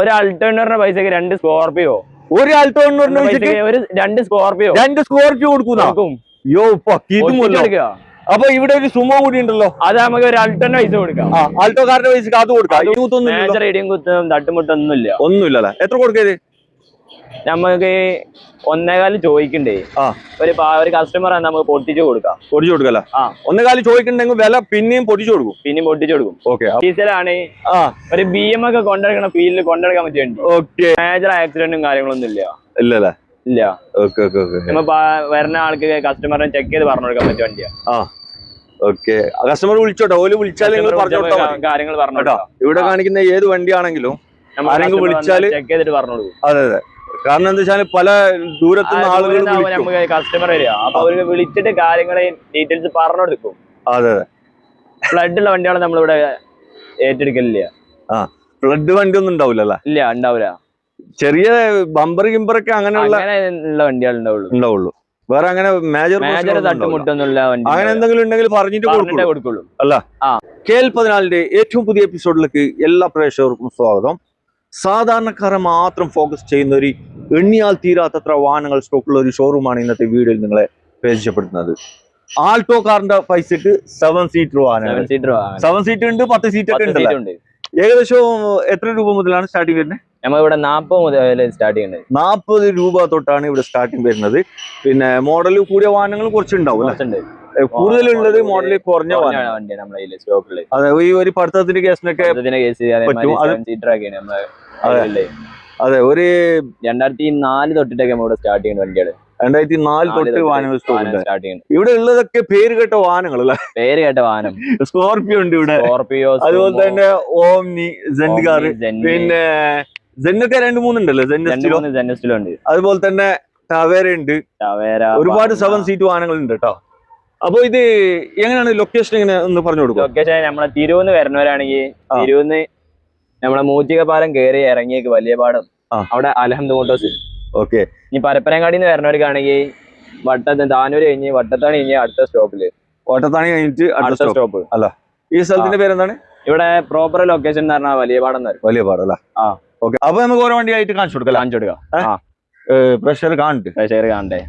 ഒരു അൾട്ടോണിന്റെ പൈസക്ക് 2 സ്കോർപിയോ, ഒരു ആൾട്ടോണിന് ഒരു 2 സ്കോർപിയോ 2 സ്കോർപിയോ കൊടുക്കും. അപ്പൊ ഇവിടെ ഒരു സുമോ കൂടി ഉണ്ടല്ലോ, അത് നമുക്ക് ഒരു അൾട്ടോന്റെ പൈസ കൊടുക്കാം. ആൾട്ടോ കാറിന്റെ പൈസക്ക് അത് കൊടുക്കാം. മേജർ ഇടിയും കുത്തും തട്ടുമുട്ടൊന്നുമില്ല. ഒന്നുമില്ലല്ലേ? എത്ര കൊടുക്കരുത്? നമുക്ക് 1.25 ചോദിക്കണ്ടേ. ഒരു കസ്റ്റമർ നമുക്ക് പൊട്ടിച്ചു കൊടുക്കാം. പൊടിച്ചു കൊടുക്കല്ലേ? 1.25 ചോദിക്കണ്ടെങ്കിൽ വില പിന്നെയും പൊടിച്ചു കൊടുക്കും. ഓക്കെ. ഡീസലാണ്. ഒരു BM ഒക്കെ കൊണ്ടെടുക്കണ ഫീൽഡിൽ കൊണ്ടെടുക്കാൻ പറ്റിയ വണ്ടി. ഓക്കെ. മേജർ ആക്സിഡന്റും കാര്യങ്ങളൊന്നും ഇല്ല. ഇല്ലല്ലേ? ഇല്ല. ഓക്കെ. നമ്മ വരുന്ന ആൾക്ക് കസ്റ്റമറിനെ ചെക്ക് ചെയ്ത് പറഞ്ഞു കൊടുക്കാൻ പറ്റിയ വണ്ടിയാ. ഓക്കെ. കസ്റ്റമർ വിളിച്ചോട്ടെ, ഓല് വിളിച്ചാൽ നിങ്ങൾ കാര്യങ്ങൾ പറഞ്ഞു. ഇവിടെ കാണിക്കുന്ന ഏത് വണ്ടിയാണെങ്കിലും ആരെങ്കിലും വിളിച്ചാൽ ചെക്ക് ചെയ്തിട്ട് പറഞ്ഞു കൊടുക്കും. അതെ. കാരണം എന്താ വെച്ചാൽ പല ദൂരത്തുനിന്ന് ആളുകൾ നമുക്ക് കസ്റ്റമർ വരിക, അപ്പൊ അവർക്ക് വിളിച്ചിട്ട് കാര്യങ്ങളെ ഡീറ്റെയിൽസ് പറഞ്ഞു കൊടുക്കും. അതെ. ഫ്ലഡ് ഉള്ള വണ്ടികൾ നമ്മളിവിടെ ഏറ്റെടുക്കലില്ല. ഫ്ലഡ് വണ്ടി ഒന്നും ഉണ്ടാവില്ലല്ലേ? ഇല്ല, ഉണ്ടാവില്ല. ചെറിയ ബമ്പർ ഗിമ്പറൊക്കെ അങ്ങനെയുള്ള വണ്ടികൾ ഉണ്ടാവുള്ളൂ. വേറെ അങ്ങനെ മേജർ തട്ടുമുട്ടൊന്നുമില്ല. അങ്ങനെ എന്തെങ്കിലും ഉണ്ടെങ്കിൽ പറഞ്ഞിട്ട് കൊടുക്കുള്ളൂ അല്ല. KL14 ഏറ്റവും പുതിയ എപ്പിസോഡിലേക്ക് എല്ലാ പ്രേക്ഷകർക്കും സ്വാഗതം. സാധാരണക്കാരെ മാത്രം ഫോക്കസ് ചെയ്യുന്ന ഒരു എണ്ണിയാൽ തീരാത്തത്ര വാഹനങ്ങൾ സ്റ്റോക്കുള്ള ഒരു ഷോറൂമാണ് ഇന്നത്തെ വീഡിയോയിൽ നിങ്ങളെ പരിചയപ്പെടുത്തുന്നത്. ആൾട്ടോ കാറിന്റെ പൈസക്ക് 7 സീറ്റർ വാഹനങ്ങൾ, 7 സീറ്റ് ഉണ്ട്, 10 സീറ്റ് ഒക്കെ ഉണ്ട്. ഏകദേശം എത്ര രൂപ മുതലാണ് സ്റ്റാർട്ടിങ് വരുന്നത്? നമ്മളിവിടെ 40 മുതൽ സ്റ്റാർട്ട് ചെയ്യുന്നത്. 40 രൂപ തൊട്ടാണ് ഇവിടെ സ്റ്റാർട്ടിങ് വരുന്നത്. പിന്നെ മോഡൽ കൂടിയ വാഹനങ്ങൾ കുറച്ചുണ്ടാവും. കൂടുതലുള്ളത് മോഡൽ കുറഞ്ഞ വണ്ടി നമ്മുടെ സ്റ്റോക്കില്. അതെ, ഈ ഒരു പഠിത്തത്തിന്റെ കേസിനൊക്കെ അതെ. ഒരു 2004 തൊട്ടിട്ടൊക്കെ നമ്മളിവിടെ സ്റ്റാർട്ട് ചെയ്യുന്ന വണ്ടിയാണ്. 2004 തൊട്ട് വാഹനങ്ങൾ സ്റ്റാർട്ട് ചെയ്യുന്നത്. ഇവിടെ ഉള്ളതൊക്കെ പേര് കേട്ട വാഹനങ്ങളല്ല? പേര് കേട്ട വാഹനം. സ്കോർപിയോ ഉണ്ട് ഇവിടെ, അതുപോലെ തന്നെ ഓംനി, സെന്റ് കാർ, പിന്നെ സെന്നൊക്കെ 2-3 ഉണ്ടല്ലോ. ഉണ്ട്. അതുപോലെ തന്നെ ടവേര ഉണ്ട്. ഒരുപാട് 7 സീറ്റ് വാഹനങ്ങൾ ഉണ്ട് കേട്ടോ. അപ്പൊ ഇത് എങ്ങനെയാണ് ലൊക്കേഷൻ, എങ്ങനെ ഒന്ന് പറഞ്ഞു കൊടുക്കും? ലൊക്കേഷൻ നമ്മളെ തിരൂന്ന് വരുന്നവരാണെങ്കിൽ തിരൂന്ന് നമ്മളെ മൂച്ചികപ്പാലം കയറി ഇറങ്ങിയേക്ക് വലിയ പാടം, അവിടെ അൽഹംദ് മോട്ടോഴ്സ്. ഓക്കെ. ഇനി പരപ്പനങ്ങാടിന്ന് വരുന്നവർക്കാണെങ്കിൽ താനൂര് കഴിഞ്ഞ് വട്ടത്താണി കഴിഞ്ഞ് അടുത്ത സ്റ്റോപ്പില്, വട്ടത്താണി കഴിഞ്ഞിട്ട് അടുത്ത സ്റ്റോപ്പ് അല്ല. ഈ സ്ഥലത്തിന്റെ പേരെന്താണ്? ഇവിടെ പ്രോപ്പർ ലൊക്കേഷൻ എന്ന് പറഞ്ഞാൽ വലിയ പാടം. വലിയ പാടം അല്ല? ഓക്കെ. അപ്പൊ നമുക്ക് ഓരോ വണ്ടി ആയിട്ട് കാണിച്ചു കൊടുക്കാം. പ്രഷർ കാണണ്ടേ?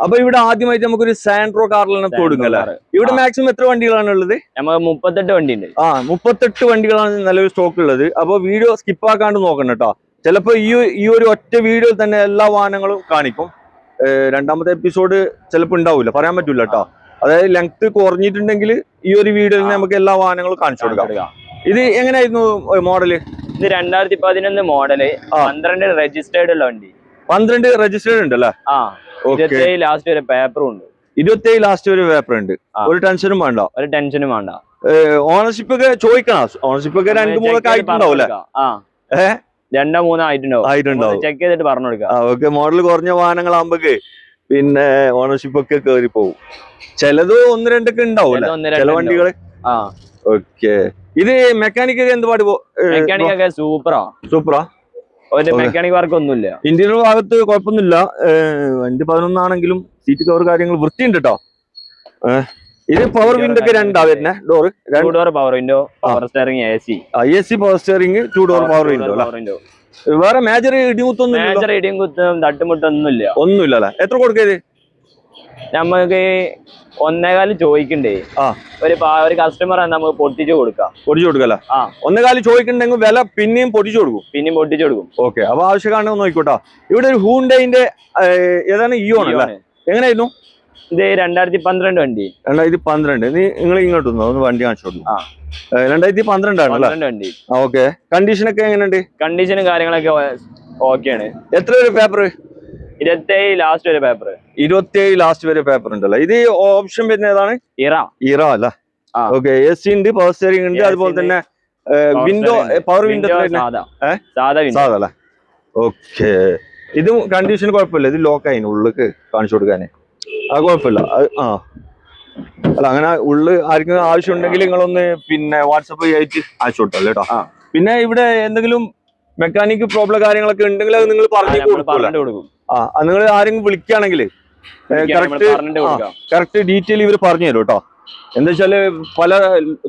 അപ്പൊ ഇവിടെ ആദ്യമായിട്ട് നമുക്കൊരു സാൻഡ്രോ കാറിലാണ് കൊടുക്കല്ലേ. ഇവിടെ മാക്സിമം എത്ര വണ്ടികളാണ് ഉള്ളത്? നമുക്ക് 38 വണ്ടി ഉണ്ട്. 38 വണ്ടികളാണ് നിലവിൽ സ്റ്റോക്ക് ഉള്ളത്. അപ്പൊ വീഡിയോ സ്കിപ്പ് ആക്കാണ്ട് നോക്കണം കേട്ടോ. ചിലപ്പോ ഈ ഒരു ഒറ്റ വീഡിയോയിൽ തന്നെ എല്ലാ വാഹനങ്ങളും കാണിക്കും. രണ്ടാമത്തെ എപ്പിസോഡ് ചിലപ്പോ ഉണ്ടാവില്ല, പറയാൻ പറ്റൂല കേട്ടോ. അതായത് ലെങ്ത് കുറഞ്ഞിട്ടുണ്ടെങ്കിൽ ഈ ഒരു വീഡിയോയിൽ നമുക്ക് എല്ലാ വാഹനങ്ങളും കാണിച്ചു കൊടുക്കാം. ഇത് എങ്ങനെയായിരുന്നു മോഡല്? ഇത് 2011 മോഡല്, 12 രജിസ്റ്റേർഡ് ഉള്ള വണ്ടി. 12 രജിസ്റ്റേർഡ് ഉണ്ടല്ലേ? 27 ലാസ്റ്റ് വരെ പേപ്പറും ഉണ്ട്. 27 ലാസ്റ്റ് വരെ പേപ്പർ ഉണ്ട്. ഒരു ടെൻഷനും വേണ്ട. ഓണർഷിപ്പ് ഒക്കെ ചോദിക്കണം. ഓണർഷിപ്പ് ഒക്കെ 2-3 ഒക്കെ ആയിട്ടുണ്ടാവൂല്ലേ? 2-3 ആയിട്ടുണ്ടാവും. ചെക്ക് ചെയ്തിട്ട് പറഞ്ഞു കൊടുക്കാം. ഓക്കെ. മോഡൽ കുറഞ്ഞ വാഹനങ്ങളാകുമ്പോ പിന്നെ ഓണർഷിപ്പ് ഒക്കെ കയറി പോകും. ചിലത് 1-2 ഒക്കെ ഉണ്ടാവൂല ചില വണ്ടികള്. ഓക്കെ. ഇത് മെക്കാനിക് എന്ത് പാട്? മെക്കാനിക് സൂപ്പറാ. ഒരു മെക്കാനിക് വർക്ക് ഒന്നുമില്ല. ഇന്റീരിയർ ഭാഗത്ത് കുഴപ്പമൊന്നുമില്ല. വണ്ടി 11 ആണെങ്കിലും സീറ്റ് കവർ കാര്യങ്ങൾ വൃത്തിയുണ്ട് കേട്ടോ. ഇത് പവർ വിൻഡോ ഒക്കെ 2 വരുന്നേ. Door power window, power steering, AC power steering, 2 door power window. വേറെ മേജർ ഇടിയും തട്ടുമുട്ടൊന്നുമില്ല. എത്ര കൊടുക്കരുത്? നമുക്ക് 1.25 ചോദിക്കണ്ടേ. ഒരു കസ്റ്റമർ നമുക്ക് പൊട്ടിച്ചു കൊടുക്കല്ലേ? 1.25 ചോദിക്കണ്ടെങ്കിൽ വില പിന്നെയും പൊട്ടിച്ചു കൊടുക്കും. ഓക്കെ. അപ്പൊ ആവശ്യക്കാരനെ നോക്കിക്കോട്ടോ. ഇവിടെ ഒരു ഹൂണ്ടൈന്റെ ഏതാണ്? ഇയോൺ അല്ലേ? എങ്ങനെയായിരുന്നു ഇത്? 2012 വണ്ടി. 2012. നിങ്ങൾ ഇങ്ങോട്ട് ഒന്ന് വണ്ടി കാണിച്ചു കൊടുക്കും. 2012 ആണല്ലേ വണ്ടി. ഓക്കെ. കണ്ടീഷൻ ഒക്കെ എങ്ങനെയുണ്ട്? കണ്ടീഷനും കാര്യങ്ങളൊക്കെ ഓക്കെയാണ്. എത്ര വരെ പേപ്പർ? 27 ലാസ്റ്റ് വരെ പേപ്പർ. 27 ലാസ്റ്റ് വരെ പേപ്പർ ഉണ്ടല്ലോ. ഇത് ഓപ്ഷൻ വരുന്ന ഏതാണ്? ഇറ അല്ല? ഓക്കെ. AC ഉണ്ട്, പവർ സ്റ്റിയറിംഗ് ഉണ്ട്, അതുപോലെ തന്നെ വിൻഡോ, പവർ വിൻഡോ സാധാ അല്ലേ? ഓക്കെ. ഇത് കണ്ടീഷൻ കുഴപ്പമില്ല. ഇത് ലോക്ക് ആയി ഉള്ളിലേക്ക് കാണിച്ചു കൊടുക്കാനേ. അത് കുഴപ്പമില്ല. അല്ല, അങ്ങനെ ഉള്ളു ആർക്കും ആവശ്യം ഉണ്ടെങ്കിൽ നിങ്ങളൊന്ന് പിന്നെ വാട്സപ്പ് ആയിട്ട് അയച്ചു കൊടുത്തല്ലോ കേട്ടോ. പിന്നെ ഇവിടെ എന്തെങ്കിലും മെക്കാനിക് പ്രോബ്ലം കാര്യങ്ങളൊക്കെ ഉണ്ടെങ്കിൽ അത് നിങ്ങൾ പറഞ്ഞു കൊടുക്കും. നിങ്ങൾ ആരെങ്കിലും വിളിക്കുകയാണെങ്കിൽ കറക്റ്റ് ഡീറ്റെയിൽ ഇവർ പറഞ്ഞു തരും കേട്ടോ. എന്താ വെച്ചാല് പല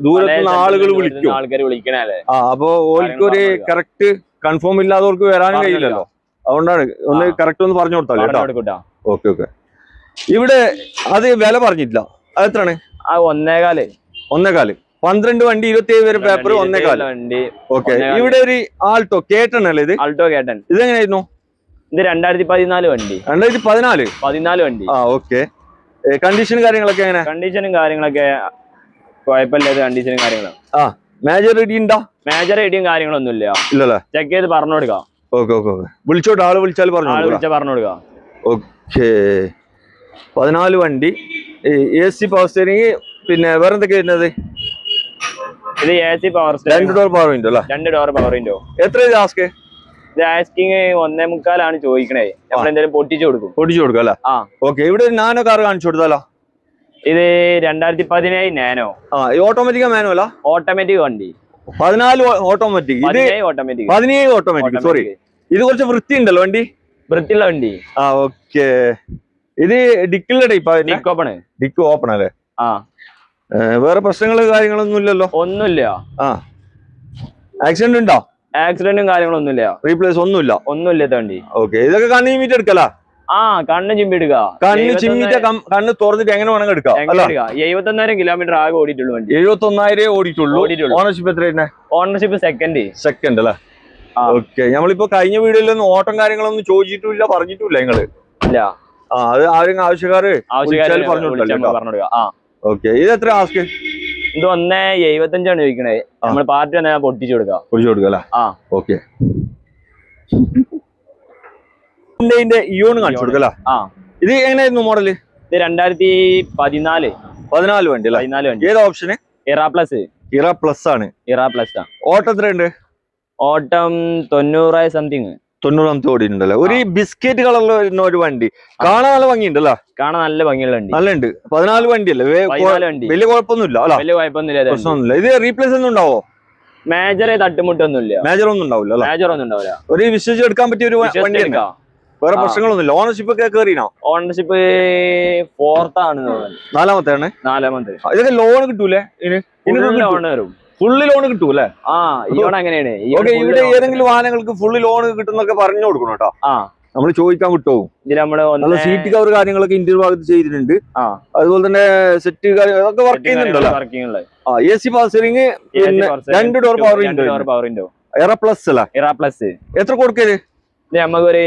ദൂരത്തുനിന്ന് ആളുകൾ വിളിക്കും. ആൾക്കാർ വിളിക്കണല്ലേ. അപ്പൊ ഓർക്ക് ഒരു കറക്റ്റ് കൺഫേം ഇല്ലാത്തവർക്ക് വരാനും കഴിയില്ലല്ലോ. അതുകൊണ്ടാണ് ഒന്ന് കറക്റ്റ് ഒന്ന് പറഞ്ഞു കൊടുത്താൽ കേട്ടോ. Okay okay. ഇവിടെ അത് വില പറഞ്ഞിട്ടില്ല, അത് എത്രയാണ്? 1.25. 12 വണ്ടി 27 വരെ പേപ്പർ 1.25 വണ്ടി. ഓക്കെ. ഇവിടെ ഒരു ആൾട്ടോ കേട്ടൺ അല്ലേ ഇത്? ആൾട്ടോ കേട്ടൺ. ഇതെങ്ങനെയായിരുന്നു? ഇത് 2014 വണ്ടി. 2014 വണ്ടി. ഓക്കെ. കണ്ടീഷനും കാര്യങ്ങളൊക്കെ എങ്ങനെ? കണ്ടീഷനും കാര്യങ്ങളൊക്കെ കുഴപ്പമില്ലാത്ത കണ്ടീഷനും കാര്യങ്ങളും. മേജർ ഇടിയുണ്ടോ? മേജർ ഇടിയും കാര്യങ്ങളൊന്നും ഇല്ലല്ലേ? ചെക്ക് ചെയ്ത് പറഞ്ഞു കൊടുക്കാം. Okay okay okay. വിളിച്ചോട്ടെ, ആള് വിളിച്ചാൽ പറഞ്ഞു കൊടുക്കാം. ഓക്കെ. 14 വണ്ടി, AC പവർ സ്റ്റിയറിംഗ്, പിന്നെ വേറെ എന്തൊക്കെ വരുന്നത്? ഇത് AC power steering, 2 door power window അല്ലേ? 2 ഡോർ പവർ വിൻഡോ. എത്ര ഇത് ആസ്ക്? ഇത് ആസ്കിങ് 1.25 ചോദിക്കണേ. നമ്മൾ എന്തെങ്കിലും പൊട്ടിച്ചു കൊടുക്കും അല്ലേ? ഓക്കെ. ഇവിടെ നാനോ കാർ കാണിച്ചു കൊടുത്താലോ? ഇത് 2017 നാനോ. ഓട്ടോമാറ്റിക് മാനുവലാ? ഓട്ടോമാറ്റിക് വണ്ടി. 14 ഓട്ടോമാറ്റിക്, 17 ഓട്ടോമാറ്റിക്. സോറി, ഇത് കുറച്ച് വൃത്തി ഉണ്ടല്ലോ വണ്ടി. വൃത്തിയുള്ള വണ്ടി. ഓക്കെ. ഇത് ഡിക്കിലെ ടൈപ്പാ? ഡിക്ക് ഓപ്പൺ അല്ലേ? വേറെ പ്രശ്നങ്ങള് കാര്യങ്ങളൊന്നും ഇല്ലല്ലോ? ഒന്നുമില്ല. ആക്സിഡന്റ് ഉണ്ടോ? ആക്സിഡന്റും കാര്യങ്ങളൊന്നുമില്ല. റീപ്ലേസ് ഒന്നുമില്ല വണ്ടി. ഓക്കെ. ഇതൊക്കെ കണ്ണ് ചിമ്മിട്ട് എടുക്കല? കണ്ണ് ചിമ്മി എടുക്കുക. കണ്ണ് തുറന്നിട്ട് എങ്ങനെ വേണമെങ്കിൽ എടുക്കാം. 71,000 കിലോമീറ്റർ ആകെ ഓടിയിട്ടുള്ളൂ വണ്ടി. 71,000 ഓടിയിട്ടുള്ളൂ. ഓണർഷിപ്പ് എത്ര? ഓണർഷിപ്പ് സെക്കൻഡ് അല്ലേ? ഓക്കെ. നമ്മളിപ്പോ കഴിഞ്ഞ വീഡിയോയിലൊന്നും ഓട്ടം കാര്യങ്ങളൊന്നും ചോദിച്ചിട്ടില്ല, പറഞ്ഞിട്ടില്ല നിങ്ങള്. ഇല്ല. അത് ആരെങ്കിലും ആവശ്യക്കാര് പറഞ്ഞു കൊടുക്കാം. ഓക്കെ. ഇത് എത്ര ആസ്ക്? ഇത് 1.75 ചോദിക്കണേ. നമ്മൾ പാർട്ടി തന്നെ പൊട്ടിച്ചു കൊടുക്കാം അല്ലേ? ഓക്കെ. ഇയോൺ കാണിച്ചു കൊടുക്കല്ലേ? ഇത് എങ്ങനെയായിരുന്നു മോഡല്? ഇത് 2014 വണ്ടി അല്ലേ? ഏത് ഓപ്ഷന്? ഇറ പ്ലസ് ആണ്. ഓട്ടം എത്രയുണ്ട്? ഓട്ടം 90 സംതിങ്. 90 ഓടിയിട്ടുണ്ടല്ലോ. ഒരു ബിസ്ക്കറ്റ് കളറിൽ വരുന്ന ഒരു വണ്ടി കാണാൻ നല്ല ഭംഗിയുണ്ടല്ലോ. കാണാൻ നല്ല ഭംഗിയുള്ള വണ്ടി. നല്ല ഉണ്ട്. 14 വണ്ടി അല്ലേ? വലിയ കുഴപ്പമൊന്നുമില്ല. പ്രശ്നമൊന്നുമില്ല. ഇത് റീപ്ലേസ് ഒന്നും ഉണ്ടാവോ? മേജർ തട്ടുമുട്ടൊന്നുമില്ല. മേജർ ഒന്നും ഉണ്ടാവില്ല. ഒരു വിശ്വസിച്ച് എടുക്കാൻ പറ്റിയ ഒരു വണ്ടി. വേറെ പ്രശ്നങ്ങളൊന്നുമില്ല. ഓണർഷിപ്പ് ഒക്കെ കയറിയോ? ഓണർഷിപ്പ് 4th ആണ്. 4ാമത്തെ. ഇതൊക്കെ ലോൺ കിട്ടൂലേ? ലോൺ വരും. ഫുള്ള് ലോൺ കിട്ടൂല്ലേ? ലോൺ അങ്ങനെയാണ്. ഇവിടെ ഏതെങ്കിലും വാഹനങ്ങൾക്ക് ഫുള്ള് ലോൺ കിട്ടുന്നൊക്കെ പറഞ്ഞു കൊടുക്കണം കേട്ടോ. നമ്മൾ ചോദിക്കാൻ വിട്ടുപോകും. നമ്മള് സീറ്റ് കവർ കാര്യങ്ങളൊക്കെ ഇന്ത്യൻ ഭാഗത്ത് ചെയ്തിട്ടുണ്ട്. അതുപോലെ തന്നെ സെറ്റ് അതൊക്കെ വർക്ക് ചെയ്യുന്നുണ്ടല്ലോ. AC power steering, 2 door power window. ഇറ പ്ലസ് അല്ല? എത്ര കൊടുക്കല്? നമുക്കൊരു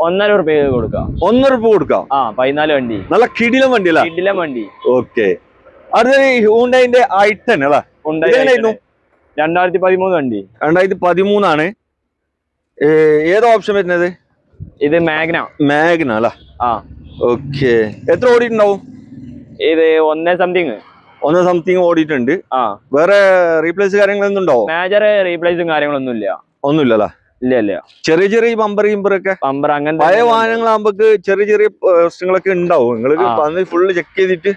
1.5 രൂപ കൊടുക്കാം. 1 രൂപ കൊടുക്കാം. 14 വണ്ടി. നല്ല കിടിലം വണ്ടി അല്ലേ? കിടിലം വണ്ടി. ഓക്കെ. അടുത്ത ഹ്യുണ്ടായിന്റെ i10 അല്ലേ? 2013 വണ്ടി. 2013 ആണ്. ഏത് ഓപ്ഷൻ വരുന്നത്? ഇത് മാഗ്ന അല്ലേ? ഓക്കെ. എത്ര ഓടിയിട്ടുണ്ടാവും? ഇത് 1 സംതിങ് ഓടിയിട്ടുണ്ട്. വേറെ റീപ്ലേസ് കാര്യങ്ങളൊന്നും ഉണ്ടാവും? മേജർ റീപ്ലേസും കാര്യങ്ങളൊന്നുമില്ല. ഒന്നുമില്ലല്ലോ? ഇല്ല. ചെറിയ ബമ്പർ ഒക്കെ അങ്ങനെ പഴയ വാഹനങ്ങളാകുമ്പോ ചെറിയ പ്രശ്നങ്ങളൊക്കെ ഉണ്ടാവും. നിങ്ങൾ ഫുള്ള് ചെക്ക് ചെയ്തിട്ട്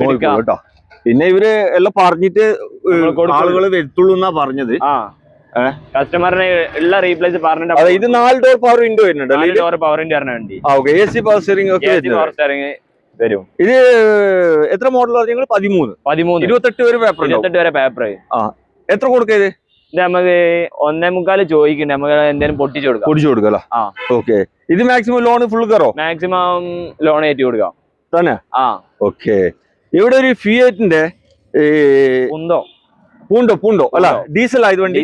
നോക്കാം കേട്ടോ. പിന്നെ ഇവര് എല്ലാം പറഞ്ഞിട്ട് ആളുകൾ വരുത്തുള്ളൂ എന്നാ പറഞ്ഞത്. കസ്റ്റമറിന് ഉള്ള റീപ്ലേസ് പറഞ്ഞിട്ട്. ഇത് 4 ഡോർ പവർ വിൻഡോ വരുന്നുണ്ട്. വണ്ടി. AC പവർ സ്റ്റിയറിംഗ് ഒക്കെ വരും. ഇത് എത്ര മോഡൽ? 13. 28 വരെ പേപ്പർ. എത്ര കൊടുക്കത്? ഇത് നമുക്ക് 1.25 ചോദിക്കണ്ടേ. നമുക്ക് എന്തെങ്കിലും പൊട്ടിച്ചു കൊടുക്കാം. ഓക്കെ. ഇത് മാക്സിമം ലോൺ ഫുൾ കയറോ? മാക്സിമം ലോൺ ഏറ്റി കൊടുക്കാം തന്നെ. ഓക്കെ. ഇവിടെ ഒരു ഫിയറ്റിന്റെ പൂണ്ടോ അല്ല, ഡീസൽ ആയതുകൊണ്ട്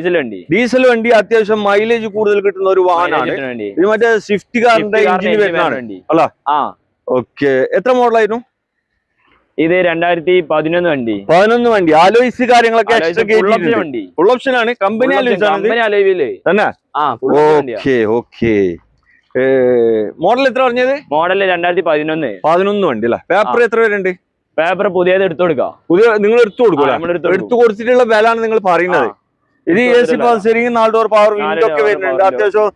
ഡീസൽ വണ്ടി അത്യാവശ്യം മൈലേജ് കൂടുതൽ കിട്ടുന്ന ഒരു വാഹനമാണ്. ഇത് മറ്റേ സ്വിഫ്റ്റ് കാറിന്റെ എഞ്ചിൻ വരുന്നതാണ് അല്ല? ഓക്കെ. എത്ര മോഡലായിരുന്നു ഇത്? 2011 വണ്ടി. 11 വണ്ടി. ആലോയ്സ് കാര്യങ്ങളൊക്കെ ഫുൾ ഓപ്ഷൻ ആണ്. കമ്പനി ആലോയ്സ് തന്നെ. ഓക്കെ. മോഡൽ എത്ര പറഞ്ഞത്? മോഡൽ 2011 വണ്ടി അല്ല? പേപ്പർ എത്ര വരുന്നുണ്ട്? പേപ്പർ പുതിയത് എടുത്തു കൊടുക്കാം. നിങ്ങൾ എടുത്തു കൊടുത്തിട്ടുള്ള വില ആണ് നിങ്ങൾ പറയുന്നത്. ഇത് AC power steering, 4 door power window ഒക്കെ വരുന്നുണ്ട്. അത്യാവശ്യം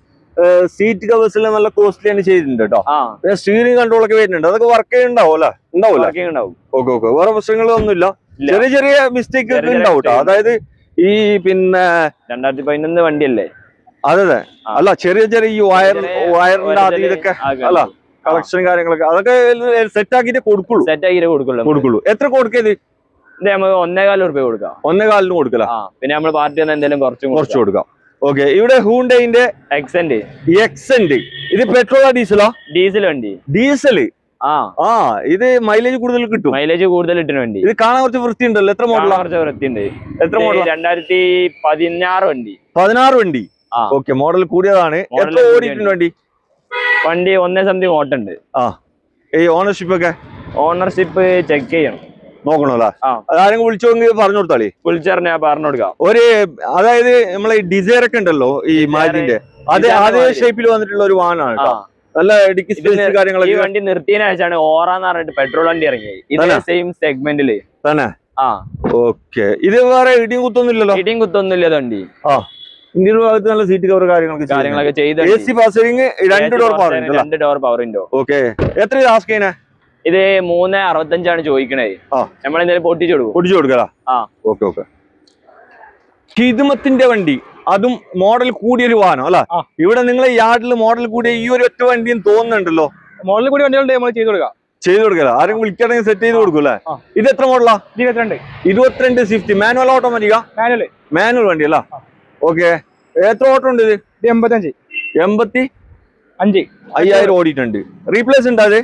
സീറ്റ് കവേഴ്സ് എല്ലാം നല്ല കോസ്റ്റ്ലി ആണ് ചെയ്തിട്ടുണ്ട് കേട്ടോ. പിന്നെ സ്റ്റിയറിംഗ് കൺട്രോൾ ഒക്കെ വരുന്നുണ്ട്. അതൊക്കെ വർക്ക് ചെയ്യുന്നുണ്ടാവും? ഓക്കെ. വേറെ പ്രശ്നങ്ങളൊന്നുമില്ല. ചെറിയ മിസ്റ്റേക്ക് ഒക്കെ ഉണ്ടാവും കേട്ടോ. അതായത് ഈ പിന്നെ 2011 വണ്ടിയല്ലേ? അതെ. അല്ല, ചെറിയ ഈ വയറിന്റെ അത് ഇതൊക്കെ അല്ല കളക്ഷൻ കാര്യങ്ങളൊക്കെ അതൊക്കെ സെറ്റ് ആക്കിയിട്ട് കൊടുക്കുള്ളൂ. എത്ര കൊടുക്കത്? ഇത് നമുക്ക് 1.25 രൂപ കൊടുക്കാം. 1.25 കൊടുക്കല. പിന്നെ നമ്മൾ പാർട്ടി വന്ന എന്തെങ്കിലും കുറച്ച് കൊടുക്കാം. ഓക്കെ. ഇവിടെ ഹ്യൂണ്ടൈന്റെ എക്സെന്റ്. ഇത് പെട്രോളാ ഡീസലാ? ഡീസൽ വണ്ടി. ഡീസല്. ഇത് മൈലേജ് കൂടുതൽ കിട്ടും. കിട്ടുന്ന വണ്ടി. ഇത് കാണാൻ കുറച്ച് വൃത്തി ഉണ്ടല്ലോ. എത്ര മോഡൽ? വൃത്തിയുണ്ട്. എത്ര മോഡൽ? 2016 വണ്ടി. 16 വണ്ടി. ഓക്കെ. മോഡൽ കൂടിയതാണ്. എത്ര ഓടിയിട്ടുണ്ട് വണ്ടി? 1 സംതിങ് ഓട്ടുണ്ട്. ഈ ഓണർഷിപ്പ് ഒക്കെ? ഓണർഷിപ്പ് ചെക്ക് ചെയ്യണം, നോക്കണല്ലോ. ആരെങ്കിലും വിളിച്ചോങ്കിൽ പറഞ്ഞു കൊടുത്താളി. വിളിച്ചറിഞ്ഞാ പറഞ്ഞു കൊടുക്കാം. അതായത് നമ്മളെ ഡിസൈർ ഒക്കെ ഉണ്ടല്ലോ ഈ മാജിന്റെ അതേ ഷേപ്പിൽ വന്നിട്ടുള്ള ഒരു വാഹനമാണ് കേട്ടോ. നല്ല കാര്യങ്ങളൊക്കെ. ഈ വണ്ടി നിർത്തിയതിനു ശേഷമാണ് ഓറാന്ന് പറഞ്ഞിട്ട് പെട്രോൾ വണ്ടി ഇറങ്ങിയത്. ഇതേ സെയിം സെഗ്മെന്റില് തന്നെ. ഓക്കെ. ഇത് വേറെ ഇടിയും കുത്തൊന്നുമില്ലല്ലോ? ഇടിയും കുത്തൊന്നുമില്ല വണ്ടി. ഇന്ത്യൻ ഭാഗത്ത് നല്ല സീറ്റ് കവർ കാര്യങ്ങളൊക്കെ ചെയ്ത് AC പാസറിംഗ് 2 door power window. Okay. എത്ര ആസ്ക് ചെയ്യുന്നേ? ഇത് 3.65 ചോദിക്കണേ. നമ്മളെന്തായാലും പൊട്ടിച്ചു കൊടുക്കാം. ഓക്കെ. കിദ്മത്തിന്റെ വണ്ടി, അതും മോഡൽ കൂടിയൊരു വാഹനം അല്ല? ഇവിടെ നിങ്ങളെ യാർഡിൽ മോഡൽ കൂടിയ ഈ ഒരു ഒറ്റ വണ്ടിയും തോന്നുന്നുണ്ടല്ലോ. മോഡൽ കൂടിയ വണ്ടികളുണ്ട്, നമ്മൾ ചെയ്ത് കൊടുക്കാം. ആരും വിളിക്കണമെങ്കിൽ സെറ്റ് ചെയ്ത് കൊടുക്കൂല്ലേ? ഇത് എത്ര മോഡലാ? 22 സ്വിഫ്റ്റ്. മാനുവൽ ഓട്ടോമാറ്റിക്കാ? മാനുവൽ വണ്ടി അല്ല? ഓക്കെ. എത്ര ഓട്ടം ഉണ്ട് ഇത്? 85,000 ഓടിയിട്ടുണ്ട്. റീപ്ലേസ് ഉണ്ടോ അത്?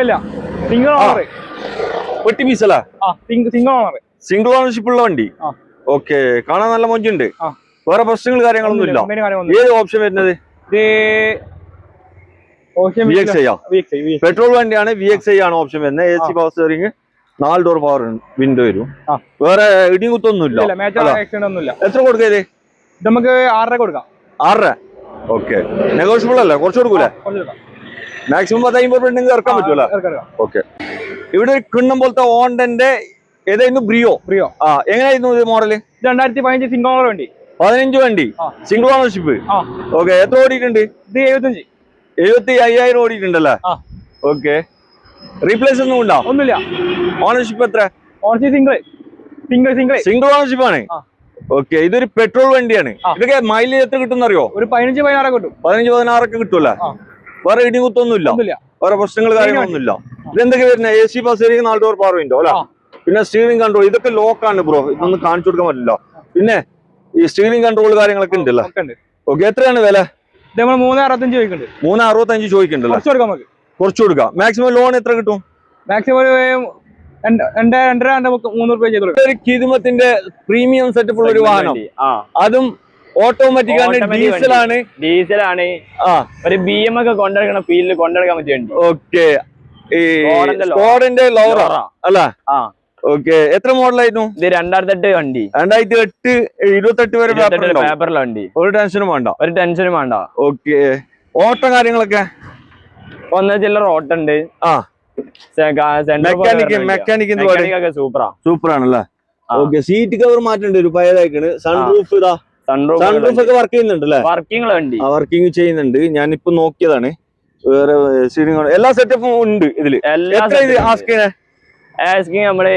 ഇല്ല. Single owner. പെട്ടി പീസ് അല്ല? സിംഗിൾ ഓണർഷിപ്പ് ഉള്ള വണ്ടി. ഓക്കെ. കാണാൻ നല്ല മൊഞ്ചുണ്ട്. വേറെ പ്രശ്നങ്ങൾ കാര്യങ്ങളൊന്നും ഇല്ല. ഏത് ഓപ്ഷൻ വരുന്നത്? പെട്രോൾ വണ്ടിയാണ്. VXI ആണ് ഓപ്ഷൻ വരുന്നത്. AC power steering, 4 door power window വരും. വേറെ ഇടിയും കുത്തൊന്നും ഇല്ല. എത്ര കൊടുക്കത്? നമുക്ക് 6.5 കൊടുക്കാം. 6.5. ഓക്കെ. നെഗോഷ്യബിൾ അല്ലേ? കുറച്ച് കൊടുക്കൂലേ? മാക്സിമം 50 ഉണ്ടെങ്കിൽ ഇറക്കാൻ പറ്റൂല. ഓക്കെ. ഇവിടെ ഒരു കിണ്ണം പോലത്തെ ഹോണ്ടന്റെ ഏതായിരുന്നു? ബ്രിയോ. എങ്ങനെയായിരുന്നു ഇത് മോഡല്? 2015 സിംഗിൾ ഓണർ വണ്ടി. 15 വണ്ടി, സിംഗിൾ ഓണർഷിപ്പ്. ഓക്കെ. എത്ര ഓടിയിട്ടുണ്ട്? ഇത് 75,000 ഓടിയിട്ടുണ്ടല്ലേ? ഓക്കെ. റീപ്ലേസ് ഒന്നും ഉണ്ടോ? ഒന്നുമില്ല. ഓണർഷിപ്പ് എത്ര? സിംഗിൾ ഓണർഷിപ്പ് ആണ്. ഓക്കെ. ഇതൊരു പെട്രോൾ വണ്ടിയാണ്. ഇതൊക്കെ മൈലേജ് എത്ര കിട്ടും അറിയോ? ഒരു 15-16 കിട്ടും. 15-16 ഒക്കെ കിട്ടൂല്ലേ? വേറെ ഇടി കുത്തൊന്നുമില്ല, വേറെ പ്രശ്നങ്ങൾ കാര്യങ്ങളൊന്നുമില്ല. ഇതെന്തൊക്കെ വരുന്നത്? AC പാസറിംഗ്, 4 ഡോർ പവർ വിൻഡോ അല്ല? പിന്നെ സ്റ്റിയറിംഗ് കൺട്രോൾ. ഇതൊക്കെ ലോക്കാണ് ബ്രോ, ഇതൊന്നും കാണിച്ചു കൊടുക്കാൻ പറ്റില്ല. പിന്നെ ഈ സ്റ്റിയറിംഗ് കൺട്രോൾ കാര്യങ്ങളൊക്കെ ഉണ്ടല്ലോ. ഓക്കെ. എത്രയാണ് വില? 3.65 ചോദിക്കുന്നുണ്ട്. 3.65 ചോദിക്കുന്നുണ്ടല്ലോ. കുറച്ച് കൊടുക്കാം. മാക്സിമം ലോൺ എത്ര കിട്ടും? മാക്സിമം 2.5-3 രൂപ ചെയ്തു. ഒരു കിദ്മത്തിന്റെ പ്രീമിയം സെറ്റപ്പ് ഉള്ള ഒരു വാഹനം, അതും ഓട്ടോമാറ്റിക് ആണ്, ഡീസലാണ്. ഒരു BM ഒക്കെ കൊണ്ടെടുക്കണ ഫീൽഡിൽ കൊണ്ടെടുക്കാൻ പറ്റിയ വണ്ടി. ഓക്കെ. സ്കോഡിന്റെ ലോറ അല്ല? ഓക്കെ. എത്ര മോഡലായിരുന്നു ഇത്? 2008 വണ്ടി. 2008, 28 വരെ പേപ്പറിലെ വണ്ടി. ഒരു ടെൻഷനും വേണ്ട. ഓക്കെ. ഓട്ടോ കാര്യങ്ങളൊക്കെ ഒന്ന ചില്ലറ ഓട്ടുണ്ട്. മെക്കാനിക് സൂപ്പറാണല്ലേ? ഓക്കെ. സീറ്റ് കവർ മാറ്റേണ്ട ഒരു പഴയതായിക്കാണ്. സൺറൂഫ് ഒക്കെ വർക്ക് ചെയ്യുന്നുണ്ടല്ലേ? വർക്കിംഗ് ചെയ്യുന്നുണ്ട്. ഞാനിപ്പോ നോക്കിയതാണ്. വേറെ എല്ലാ സെറ്റപ്പും ഉണ്ട് ഇതില്. നമ്മള്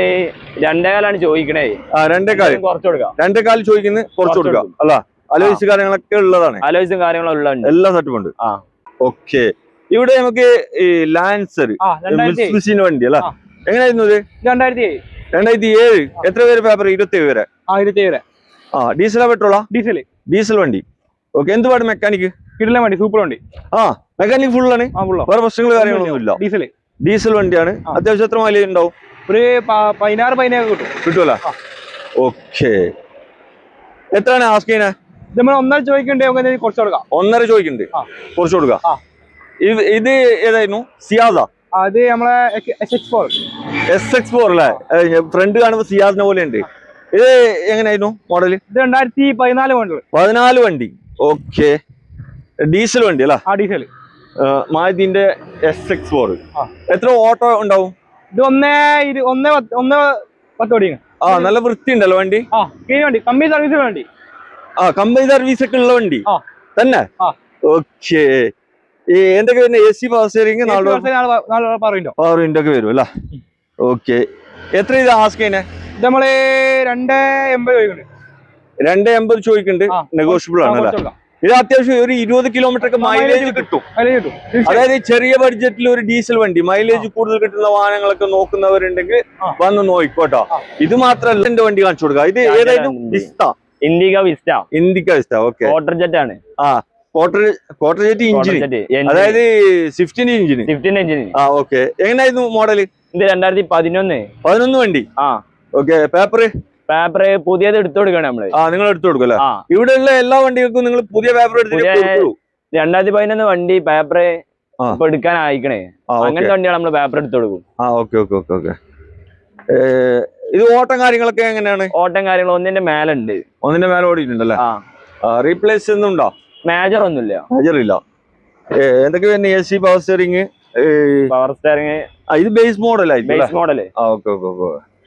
2.25 ചോദിക്കണേ. 2.25 ചോദിക്കുന്നത് കുറച്ച് കൊടുക്കാം അല്ല? അലോയ്സ് കാര്യങ്ങളൊക്കെ ഉള്ളതാണ്. എല്ലാ സെറ്റപ്പും ഉണ്ട്. ഓക്കെ. ഇവിടെ നമുക്ക് ഈ ലാൻസർ വണ്ടി അല്ല? എങ്ങനെയായിരുന്നു ഇത്? 2007. എത്ര പേര് പേപ്പർ? 27 വരെ. ഡീസലാ പെട്രോളാ? ഡീസൽ വണ്ടി. ഓക്കെ. എന്ത് പാട് മെക്കാനിക്? വണ്ടി, സൂപ്പർ വണ്ടി. മെക്കാനിക് ഫുൾ ആണ്. വേറെ പ്രശ്നങ്ങൾ കാര്യങ്ങളൊന്നും ഇല്ല. ഡീസൽ വണ്ടിയാണ്. അത്യാവശ്യം എത്ര മൈലേജ് ഉണ്ടാവും? ഒരു 16-17 കിട്ടൂല? ഓക്കെ. എത്രയാണ് ആസ്ക് ചെയ്യുന്നത്? 1.5 ചോദിക്കണ്ടേ? കുറച്ച് കൊടുക്കാം. 1.5 ചോദിക്കണ്ട്, കുറച്ച് കൊടുക്കാം. ഇത് ഏതായിരുന്നു? സിയാസ? അത് നമ്മളെ SX4 അല്ലേ? ഫ്രണ്ട് കാണുമ്പോ സിയാസിനെ പോലെ ഉണ്ട്. ഇത് എങ്ങനെയായിരുന്നു മോഡല്? 2014 മോഡൽ. 14 വണ്ടി. ഓക്കെ. ഡീസൽ വണ്ടി അല്ല? ഡീസൽ. മാരുതിന്റെ SX4. എത്ര ഓട്ടോ ഉണ്ടാവും? ഇത് 1.10 ഓടിക്കും. നല്ല വൃത്തി ഉണ്ടല്ലോ വണ്ടി. കമ്പനി സർവീസ് വണ്ടി. കമ്പനി സർവീസ് ഒക്കെ ഉള്ള വണ്ടി തന്നെ. ഓക്കെ. എന്തൊക്കെ വരുന്നത്? AC power steering, 4 power window ഒക്കെ വരും അല്ല? ഓക്കെ. എത്ര ഇത് ആസ്ക് ചെയ്യുന്നത്? നമ്മള് 2.80 ചോദിക്കുന്നുണ്ട്. 2.80 ചോദിക്കുന്നുണ്ട്. നെഗോഷ്യബിൾ ആണ് അല്ല? ഇത് അത്യാവശ്യം ഒരു 20 കിലോമീറ്റർ ഒക്കെ മൈലേജ് കിട്ടും. അതായത് ചെറിയ ബഡ്ജറ്റിൽ ഒരു ഡീസൽ വണ്ടി മൈലേജ് കൂടുതൽ കിട്ടുന്ന വാഹനങ്ങളൊക്കെ നോക്കുന്നവരുണ്ടെങ്കിൽ വന്ന് നോക്കിക്കോട്ടോ. ഇത് മാത്രമല്ല എന്റെ വണ്ടി കാണിച്ചു കൊടുക്കുക. ഇത് ഏതായാലും Indica vista. Okay, quarter jet ആണ്. ക്വാർട്ടർ ജെറ്റ് ഇഞ്ചിൻ, അതായത് സ്വിഫ്റ്റിന്റെ ഇഞ്ചിൻ. ഓക്കെ, എങ്ങനെയായിരുന്നു മോഡല്? ഇത് 2011 വണ്ടി. ഓക്കെ, പേപ്പർ പുതിയത് എടുത്തു കൊടുക്കണം നമ്മള്. നിങ്ങൾ എടുത്തു കൊടുക്കല്ലേ? ഇവിടെയുള്ള എല്ലാ വണ്ടികൾക്കും നിങ്ങൾ പുതിയ പേപ്പർ എടുത്തിട്ട് 2011 വണ്ടി പേപ്പർ ഇപ്പൊ എടുക്കാൻ അയക്കണേ. അങ്ങനത്തെ വണ്ടിയാണ് നമ്മള് പേപ്പർ എടുത്തു കൊടുക്കും. ഓക്കെ. ഇത് ഓട്ടം കാര്യങ്ങളൊക്കെ എങ്ങനെയാണ്? ഓട്ടം കാര്യങ്ങൾ ഒന്നിന്റെ മേലുണ്ട്. ഓടിയിട്ടുണ്ടല്ലേ? റീപ്ലേസ് ഒന്നും ഉണ്ടോ? മേജർ ഒന്നുമില്ല. ഇല്ല. എന്തൊക്കെ പിന്നെ AC, പവർ സ്റ്റിയറിംഗ്. ഇത് ബേസ് മോഡൽ.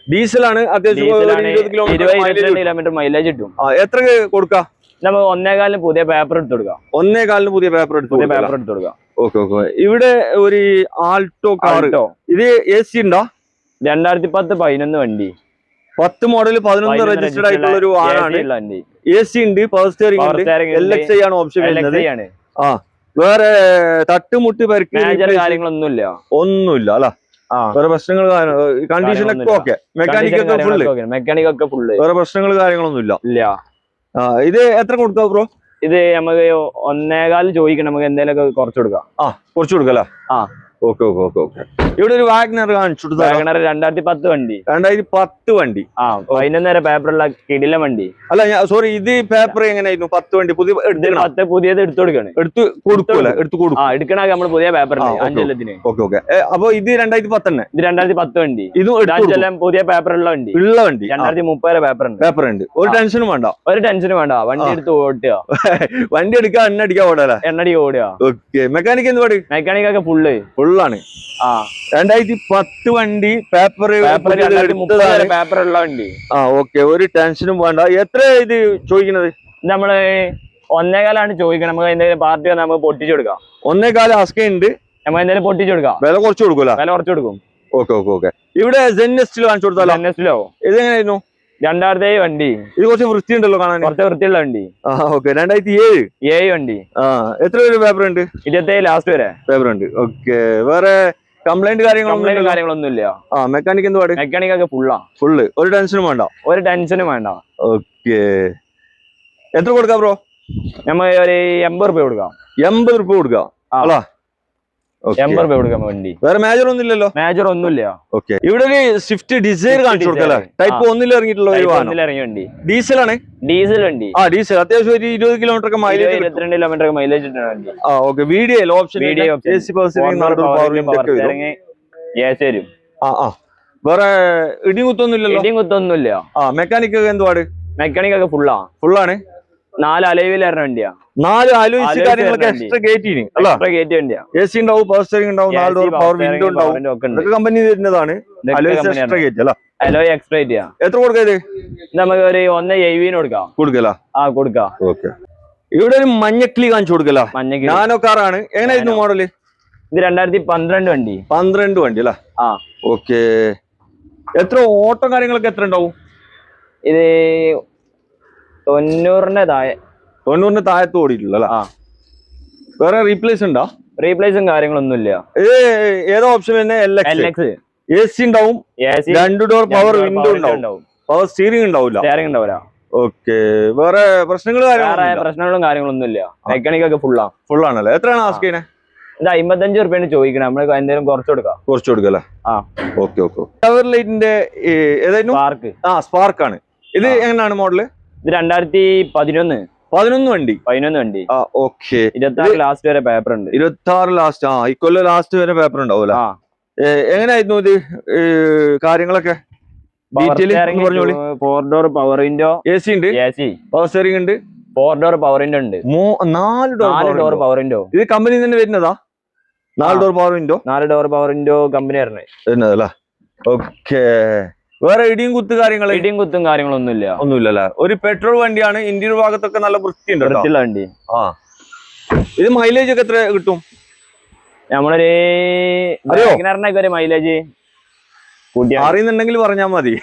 ഡീസലാണ്. അത്യാവശ്യം 20 കിലോമീറ്റർ മൈലേജ് കിട്ടും. എത്ര കൊടുക്കാം? നമുക്ക് 1.25 പുതിയ പേപ്പർ എടുത്ത് കൊടുക്കാം. 1.25 പുതിയ പേപ്പർ എടുത്ത് കൊടുക്കാം. ഓക്കെ. ഇവിടെ ഒരു ആൾട്ടോ കാർ. ഇത് AC ഉണ്ടോ? 2010-11 വണ്ടി. 10 മോഡൽ 11 രജിസ്റ്റർഡ് ആയിട്ടുള്ള ഒരു വാഹനമാണ്. AC ഉണ്ട്, പവർ സ്റ്റിയറിംഗ് ഉണ്ട്, LXi ആണ് ഓപ്ഷൻ വരുന്നത്. വേറെ തട്ടുമുട്ട് കാര്യങ്ങളൊന്നുമില്ല അല്ല. വേറെ പ്രശ്നങ്ങൾ, കണ്ടീഷൻ ഒക്കെ ഓക്കെ, മെക്കാനിക് ഒക്കെ ഫുള്ള്, വേറെ പ്രശ്നങ്ങൾ കാര്യങ്ങളൊന്നും ഇല്ല. ഇത് എത്ര കൊടുക്കാം ബ്രോ? ഇത് നമുക്ക് 1.25 ചോദിക്കണം. നമുക്ക് എന്തെങ്കിലും കുറച്ച് കൊടുക്കാം. കുറച്ച് കൊടുക്കല്ലേ? ഓക്കെ. ഇവിടെ ഒരു വാഗ്നർ കാണിച്ചു. 2010 വണ്ടി. 2010 വണ്ടി. 11 പേപ്പറുള്ള കിടില വണ്ടി. അല്ല, സോറി, ഇത് പേപ്പർ എങ്ങനെയായിരുന്നു? 10 വണ്ടി പുതിയത് എടുത്തു കൊടുക്കണം. എടുത്തു കൊടുക്കും. എടുക്കണ നമ്മള് പുതിയ പേപ്പർ 5 കൊല്ലത്തിന്. ഓക്കെ. അപ്പൊ ഇത് 2010 തന്നെ. ഇത് 2010 വണ്ടി. ഇത് പുതിയ പേപ്പറുള്ള വണ്ടി. 2030 പേപ്പർ ഉണ്ട്. ഒരു ടെൻഷനും വേണ്ട. വണ്ടി എടുത്ത് ഓടുക. വണ്ടി എടുക്കുക, എണ്ണടിക്കുക ഓടുക. ഓക്കെ. മെക്കാനിക് എന്ത് പാട്? മെക്കാനിക് ഒക്കെ ഫുള്ളാണ്. 2010 വണ്ടി. പേപ്പർ പേപ്പറുള്ള വണ്ടി. ഓക്കെ, ഒരു ടെൻഷനും വേണ്ട. എത്ര ഇത് ചോദിക്കുന്നത്? നമ്മള് 1.25 ചോദിക്കണം. നമുക്ക് എന്തെങ്കിലും പാർട്ടി വന്നാൽ നമുക്ക് പൊട്ടിച്ചു കൊടുക്കാം. 1.25 ആസ്കുണ്ട്. നമുക്ക് എന്തെങ്കിലും പൊട്ടിച്ചു കൊടുക്കാം. വില കുറച്ച് കൊടുക്കും. ഓക്കെ. ഇവിടെ ZNest കാണിച്ചു കൊടുത്താലോ? ZNest ഇത് എങ്ങനെയായിരുന്നു? 2007 വണ്ടി. ഇത് കുറച്ച് വൃത്തിയുണ്ടല്ലോ കാണാൻ. കുറച്ച് വൃത്തിയുള്ള വണ്ടി. ഓക്കെ. 2007 വണ്ടി. എത്ര പേപ്പർ ഉണ്ട്? 27 ലാസ്റ്റ് വരെ പേപ്പർ ഉണ്ട്. ഓക്കെ. വേറെ കംപ്ലൈന്റ് കാര്യങ്ങളൊന്നുമില്ല. മെക്കാനിക് എന്ത് പാട്? മെക്കാനിക് ഒക്കെ ഫുള്ള്. ഒരു ടെൻഷനും വേണ്ട. ഓക്കെ. എത്ര കൊടുക്കാം ബ്രോ? നമ്മൾ ഒരു 80 രൂപ കൊടുക്കാം. 80 രൂപ കൊടുക്കാം. 80 രൂപ കൊടുക്കാം വണ്ടി. വേറെ മേജർ ഒന്നുമില്ലല്ലോ? മേജർ ഒന്നുമില്ല. ഓക്കെ. ഇവിടെ ഒരു സ്വിഫ്റ്റ് ഡിസൈർ കാണിച്ചു കൊടുക്കല്ലേ? ടൈപ്പ് 1 ഇറങ്ങിയിട്ടുള്ള വണ്ടി. ഡീസൽ ആണ്. ഡീസൽ വണ്ടി. ഡീസൽ അത്യാവശ്യം ഒരു 20 കിലോമീറ്റർ ഒക്കെ മൈലേജ്, 22 കിലോമീറ്റർ മൈലേജ് കിട്ടുന്ന വണ്ടി. Okay. Video option AC power steering വരും. വേറെ ഇടിയും കുത്തൊന്നുമില്ല. മെക്കാനിക് എന്ത് പാട്? മെക്കാനിക് ഒക്കെ ഫുള്ളാണ്. 4 അലവിൽ ഇറങ്ങുന്ന വണ്ടിയാ. 4 അലോയ്സ് കാര്യങ്ങളൊക്കെ എക്സ്ട്രാ കയറ്റി വണ്ടിയാ. AC ഉണ്ടാവും, പവർ സ്റ്റിയറിംഗ് ഉണ്ടാവും, 4 ഡോർ പവർ വിൻഡോ ഉണ്ടാവും. ഇതൊക്കെ കമ്പനി തരുന്നതാണ്. അലോയ്സ് എക്സ്ട്രാ കയറ്റി അല്ല? അലോയ് എക്സ്ട്രാ കയറ്റിയാ. എത്ര കൊടുക്കാം? നമുക്ക് ഒരു 1.70 കൊടുക്കാം. ഓക്കെ. ഇവിടെ ഒരു മഞ്ഞക്കിളി കാണിച്ചു കൊടുക്കല. നാനോ കാറാണ്. എങ്ങനെയായിരുന്നു മോഡല്? ഇത് 2012 വണ്ടി. 12 വണ്ടി അല്ല? ഓക്കെ. എത്ര ഓട്ടോ കാര്യങ്ങളൊക്കെ എത്ര ഉണ്ടാവും? ഇത് 90-ന്റെ താഴെ. 90-ന്റെ താഴത്ത് ഓടിയിട്ടുള്ള. വേറെ റീപ്ലേസ് ഉണ്ടോ? റീപ്ലേസും കാര്യങ്ങളൊന്നുമില്ല. ഇത് ഏതാ ഓപ്ഷൻ തന്നെ? LX. AC ഉണ്ടാവും, 2 ഡോർ പവർ വിൻഡോ ഉണ്ടാവും, പവർ സ്റ്റിയറിംഗ് ഉണ്ടാവില്ല. ഓക്കെ. വേറെ പ്രശ്നങ്ങളും കാര്യങ്ങളൊന്നുമില്ല. മെക്കാനിക് ഒക്കെ ഫുള്ളാണല്ലേ? എത്രയാണ് ആസ്ക് ചെയ്യുന്നത്? ഇത് 55 രൂപയാണ് ചോദിക്കണം. നമ്മൾ എന്തെങ്കിലും കുറച്ച് കൊടുക്കാം. ഓക്കെ. പവർ ലൈറ്റിന്റെ ഏതായിരുന്നു? സ്പാർക്ക് ആണ്. ഇത് എങ്ങനെയാണ് മോഡല്? ഇത് 2011 വണ്ടി. ഓക്കെ. 26 ലാസ്റ്റ് വരെ പേപ്പർ ഉണ്ട്. 26 ലാസ്റ്റ്. ഇക്കൊല്ലം ലാസ്റ്റ് വരെ പേപ്പർ ഉണ്ടാവൂല. എങ്ങനെയായിരുന്നു ഇത് കാര്യങ്ങളൊക്കെ? 4 ഡോർ പവർ വിൻഡോ. AC ഉണ്ട്, പവർ സ്റ്റിയറിംഗ് ഉണ്ട്, 4 ഡോർ പവർ വിൻഡോ ഉണ്ട്, 4 ഡോർ പവർ വിൻഡോ. ഇത് കമ്പനി തന്നെ വരുന്നതാ? 4 ഡോർ പവർ വിൻഡോ കമ്പനി വരുന്നതല്ലേ? ഓക്കെ. വേറെ ഇടിയും കുത്തും കാര്യങ്ങളൊന്നുമില്ല. ഒരു പെട്രോൾ വണ്ടിയാണ്. ഇന്ത്യൻ ഭാഗത്തൊക്കെ നല്ല വൃത്തിയുണ്ട് വണ്ടി. ഇത് മൈലേജ് ഒക്കെ എത്ര കിട്ടും? നമ്മളൊരു മൈലേജ് അറിയുന്നുണ്ടെങ്കിൽ പറഞ്ഞാൽ മതി.